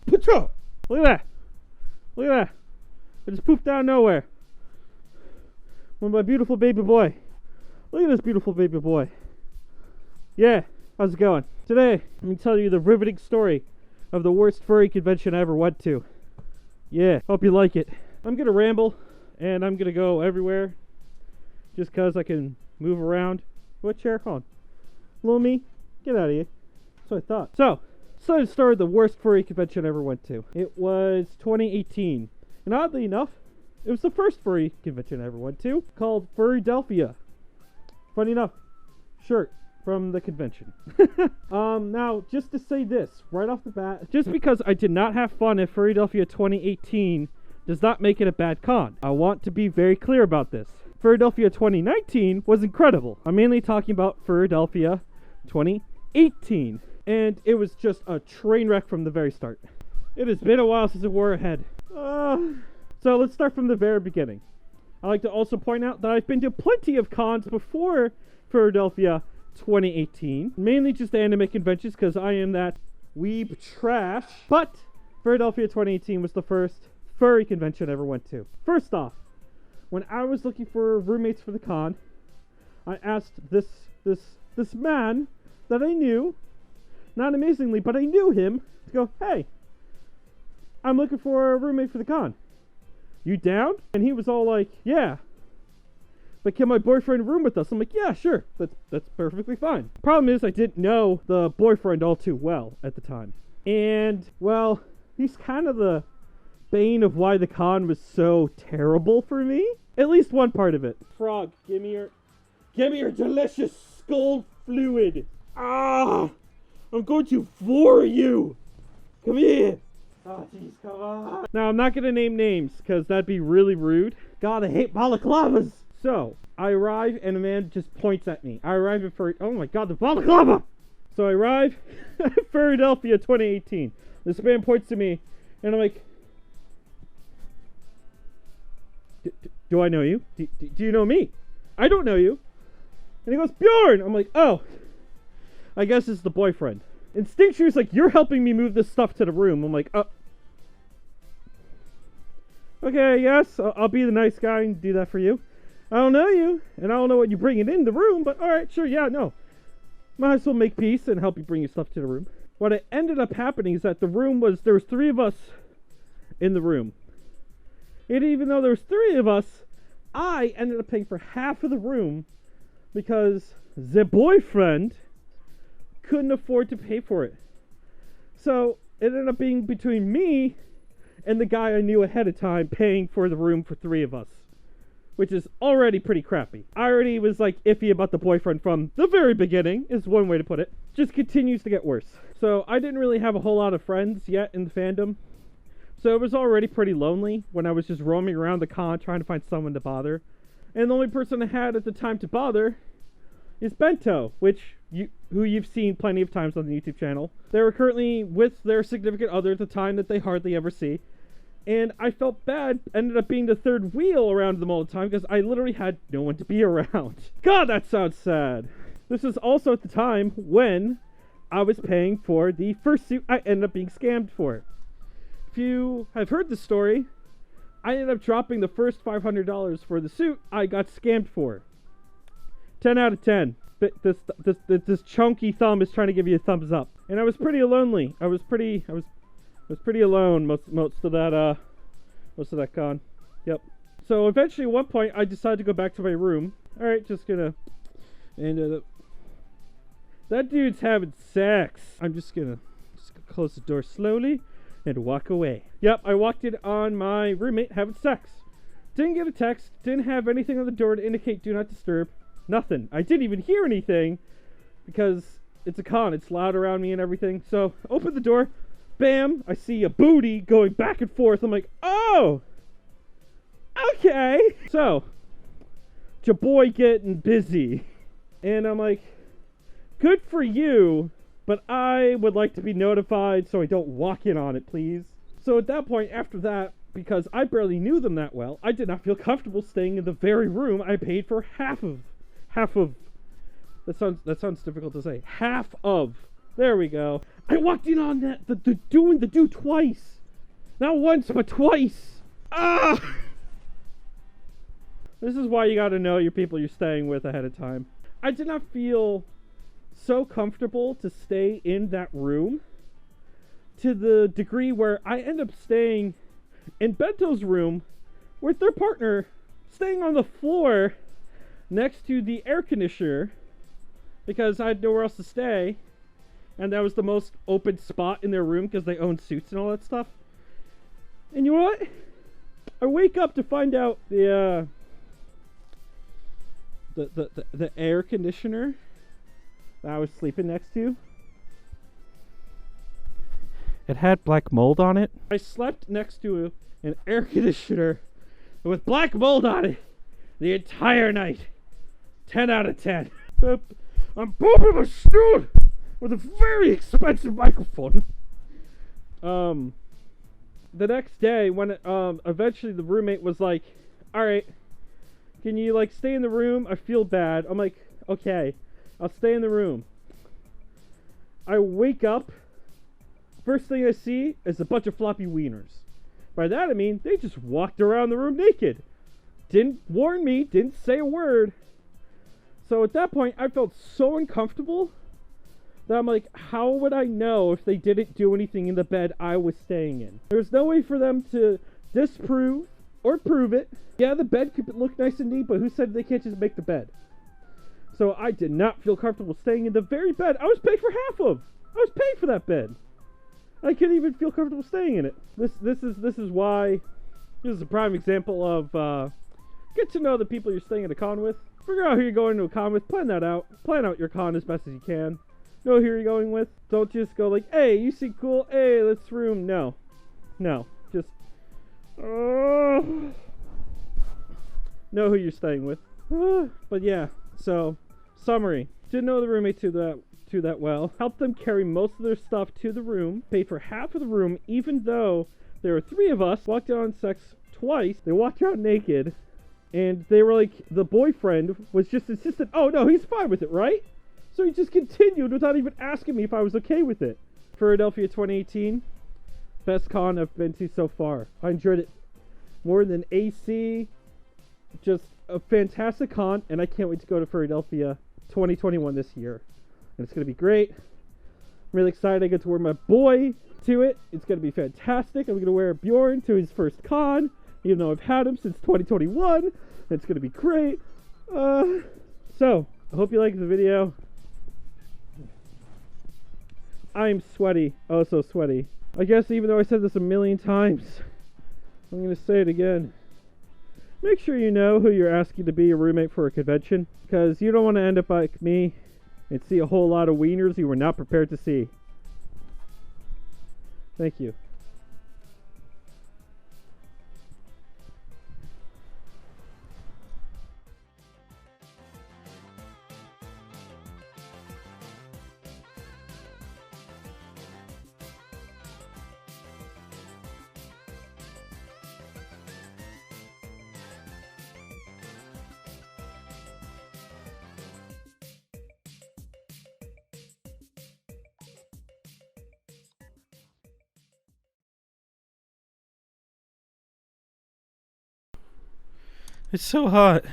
Patrol! Look at that. Look at that. I just pooped out of nowhere. One of my beautiful baby boy. Look at this beautiful baby boy. Yeah, how's it going? Today, let me tell you the riveting story of the worst furry convention I ever went to. Yeah, hope you like it. I'm gonna ramble, and I'm gonna go everywhere, just cause I can move around. What chair? Hold on. Little me, get out of here. That's what I thought. So let's start the worst furry convention I ever went to. It was 2018. And oddly enough, it was the first furry convention I ever went to, called Furrydelphia. Funny enough, shirt from the convention. Now, just to say this, right off the bat, just because I did not have fun at Furrydelphia 2018 does not make it a bad con. I want to be very clear about this. Furrydelphia 2019 was incredible. I'm mainly talking about Furrydelphia 2018. And it was just a train wreck from the very start. It has been a while since I wore a head. So let's start from the very beginning. I like to also point out that I've been to plenty of cons before Furrydelphia 2018. Mainly just anime conventions because I am that weeb trash. But Furrydelphia 2018 was the first furry convention I ever went to. First off, when I was looking for roommates for the con, I asked this man that I knew, not amazingly, but I knew him, to go, hey, I'm looking for a roommate for the con. You down? And he was all like, yeah. But can my boyfriend room with us? I'm like, yeah, sure. That's perfectly fine. Problem is, I didn't know the boyfriend all too well at the time. And, well, he's kind of the bane of why the con was so terrible for me. At least one part of it. Frog, give me your delicious skull fluid. Ah! I'm going to floor you. Come here. Oh, jeez, come on. Now, I'm not going to name names, because that'd be really rude. God, I hate balaclavas. So, I arrive, and a man just points at me. I arrive at oh my god, the balaclava! So, I arrive at Furrydelphia 2018. This man points to me, and I'm like, do I know you? Do you know me? I don't know you. And he goes, Bjorn! I'm like, oh, I guess it's the boyfriend. Instinctually, it's like, you're helping me move this stuff to the room. I'm like, oh. Okay, yes, I'll be the nice guy and do that for you. I don't know you, and I don't know what you're bringing in the room, but alright, sure, yeah, no. Might as well make peace and help you bring your stuff to the room. What ended up happening is that there was 3 of us in the room. And even though there was 3 of us, I ended up paying for half of the room because the boyfriend couldn't afford to pay for it. So it ended up being between me and the guy I knew ahead of time paying for the room for 3 of us, which is already pretty crappy. I already was like iffy about the boyfriend from the very beginning, is one way to put it. Just continues to get worse. So I didn't really have a whole lot of friends yet in the fandom. So it was already pretty lonely when I was just roaming around the con trying to find someone to bother. And the only person I had at the time to bother is Bento, who you've seen plenty of times on the YouTube channel. They were currently with their significant other at the time that they hardly ever see. And I felt bad, ended up being the third wheel around them all the time because I literally had no one to be around. God, that sounds sad. This is also at the time when I was paying for the first suit I ended up being scammed for. If you have heard the story, I ended up dropping the first $500 for the suit I got scammed for. 10 out of 10. This chunky thumb is trying to give you a thumbs up. And I was pretty lonely. I was pretty alone most of that con. Yep. So eventually at one point I decided to go back to my room. Alright, just gonna that dude's having sex. I'm just gonna close the door slowly and walk away. Yep, I walked in on my roommate having sex. Didn't get a text, didn't have anything on the door to indicate do not disturb. Nothing. I didn't even hear anything because it's a con, it's loud around me and everything. So open the door, bam, I see a booty going back and forth. I'm like, oh, okay. So, your boy getting busy. And I'm like, good for you, but I would like to be notified so I don't walk in on it, please. So at that point, after that, because I barely knew them that well, I did not feel comfortable staying in the very room I paid for half of. That sounds difficult to say. Half of There we go. I walked in on that, the do twice. Not once, but twice. Ah! This is why you gotta know your people you're staying with ahead of time. I did not feel so comfortable to stay in that room to the degree where I end up staying in Bento's room with their partner, staying on the floor next to the air conditioner because I had nowhere else to stay. And that was the most open spot in their room because they own suits and all that stuff. And you know what? I wake up to find out the air conditioner that I was sleeping next to, it had black mold on it. I slept next to an air conditioner with black mold on it the entire night. 10 out of 10. I'm bumping my stool with a very expensive microphone. The next day, when eventually the roommate was like, all right, can you like stay in the room? I feel bad. I'm like, okay, I'll stay in the room. I wake up, first thing I see is a bunch of floppy wieners. By that I mean they just walked around the room naked. Didn't warn me, didn't say a word. So at that point I felt so uncomfortable that I'm like, how would I know if they didn't do anything in the bed I was staying in? There's no way for them to disprove or prove it. Yeah, the bed could look nice and neat, but who said they can't just make the bed? So I did not feel comfortable staying in the very bed I was paying for half of. I was paying for that bed. I couldn't even feel comfortable staying in it. This is why this is a prime example of get to know the people you're staying in a con with. Figure out who you're going to a con with. Plan that out. Plan out your con as best as you can. Know who you're going with. Don't just go like, hey, you seem cool. Hey, let's room. No. Just know who you're staying with. But yeah, so summary. Didn't know the roommate too that well. Helped them carry most of their stuff to the room. Paid for half of the room, even though there were 3 of us. Walked out on sex twice. They walked out naked. And they were like, the boyfriend was just insistent, oh no, he's fine with it, right? So he just continued without even asking me if I was okay with it. Philadelphia 2018, best con I've been to so far. I enjoyed it more than AC. Just a fantastic con, and I can't wait to go to Philadelphia 2021 this year. And it's going to be great. I'm really excited I get to wear my boy to it. It's going to be fantastic. I'm going to wear Bjorn to his first con, even though I've had him since 2021. It's going to be great. So, I hope you liked the video. I'm sweaty. Oh, so sweaty. I guess even though I said this a million times, I'm going to say it again. Make sure you know who you're asking to be your roommate for a convention, because you don't want to end up like me and see a whole lot of wieners you were not prepared to see. Thank you. It's so hot.